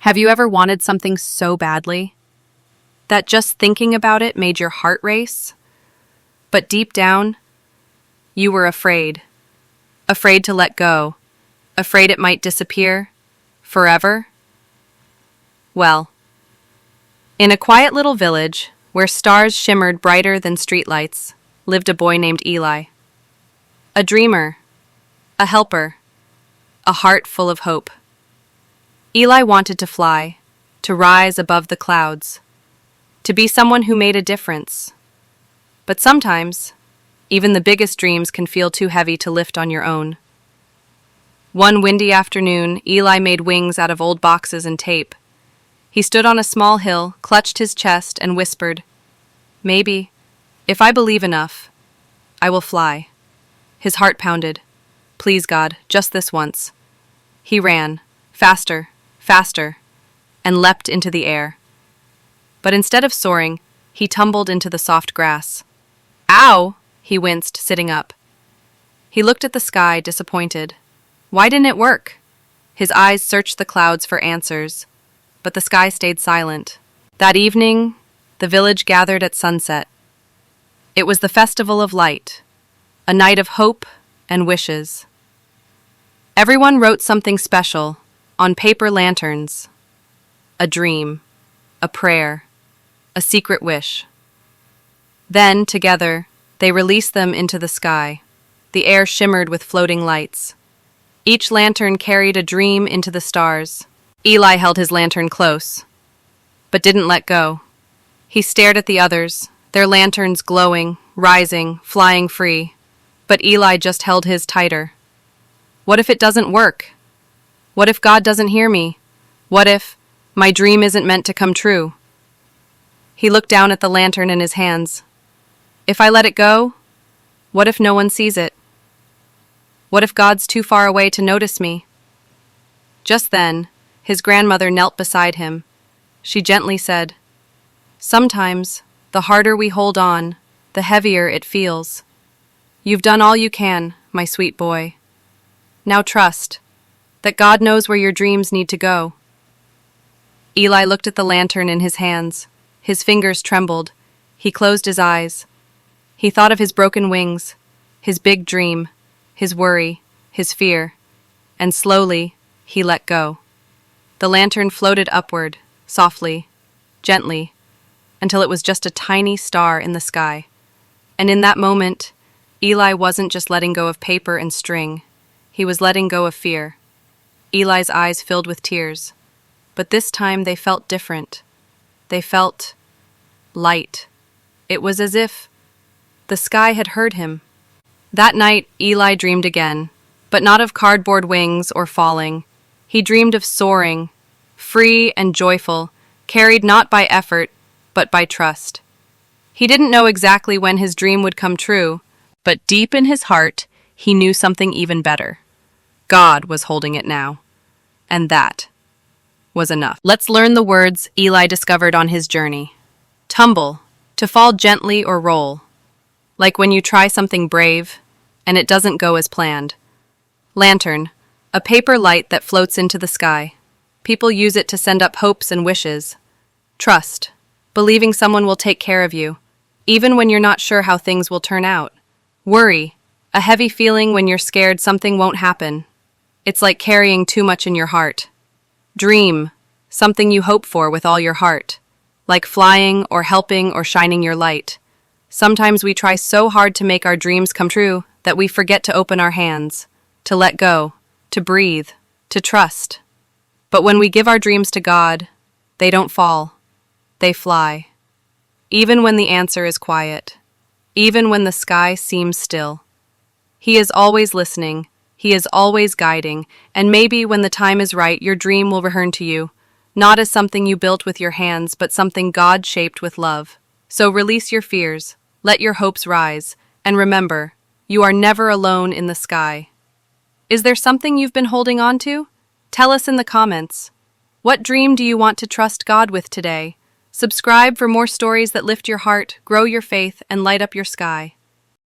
Have you ever wanted something so badly that just thinking about it made your heart race? But deep down, you were afraid. Afraid to let go. Afraid it might disappear forever? Well, in a quiet little village where stars shimmered brighter than streetlights lived a boy named Eli. A dreamer, a helper, a heart full of hope. Eli wanted to fly, to rise above the clouds, to be someone who made a difference. But sometimes, even the biggest dreams can feel too heavy to lift on your own. One windy afternoon, Eli made wings out of old boxes and tape. He stood on a small hill, clutched his chest, and whispered, "Maybe, if I believe enough, I will fly." His heart pounded. "Please, God, just this once." He ran, faster, faster, and leapt into the air. But instead of soaring, he tumbled into the soft grass. "Ow!" he winced, sitting up. He looked at the sky, disappointed. Why didn't it work? His eyes searched the clouds for answers, but the sky stayed silent. That evening, the village gathered at sunset. It was the Festival of Light, a night of hope and wishes. Everyone wrote something special on paper lanterns. A dream, a prayer, a secret wish. Then, together, they released them into the sky. The air shimmered with floating lights. Each lantern carried a dream into the stars. Eli held his lantern close, but didn't let go. He stared at the others, their lanterns glowing, rising, flying free. But Eli just held his tighter. What if it doesn't work? What if God doesn't hear me? What if my dream isn't meant to come true? He looked down at the lantern in his hands. If I let it go, what if no one sees it? What if God's too far away to notice me? Just then, his grandmother knelt beside him. She gently said, "Sometimes, the harder we hold on, the heavier it feels. You've done all you can, my sweet boy. Now trust that God knows where your dreams need to go." Eli looked at the lantern in his hands. His fingers trembled. He closed his eyes. He thought of his broken wings, his big dream, his worry, his fear, and slowly he let go. The lantern floated upward, softly, gently, until it was just a tiny star in the sky. And in that moment, Eli wasn't just letting go of paper and string. He was letting go of fear. Eli's eyes filled with tears. But this time they felt different. They felt light. It was as if the sky had heard him. That night, Eli dreamed again, but not of cardboard wings or falling. He dreamed of soaring, free and joyful, carried not by effort, but by trust. He didn't know exactly when his dream would come true, but deep in his heart, he knew something even better. God was holding it now. And that was enough. Let's learn the words Eli discovered on his journey. Tumble, to fall gently or roll. Like when you try something brave, and it doesn't go as planned. Lantern, a paper light that floats into the sky. People use it to send up hopes and wishes. Trust, believing someone will take care of you, even when you're not sure how things will turn out. Worry, a heavy feeling when you're scared something won't happen. It's like carrying too much in your heart. Dream, something you hope for with all your heart, like flying or helping or shining your light. Sometimes we try so hard to make our dreams come true that we forget to open our hands, to let go, to breathe, to trust. But when we give our dreams to God, they don't fall, they fly. Even when the answer is quiet, even when the sky seems still. He is always listening, He is always guiding, and maybe when the time is right, your dream will return to you, not as something you built with your hands, but something God shaped with love. So release your fears, let your hopes rise, and remember, you are never alone in the sky. Is there something you've been holding on to? Tell us in the comments. What dream do you want to trust God with today? Subscribe for more stories that lift your heart, grow your faith, and light up your sky.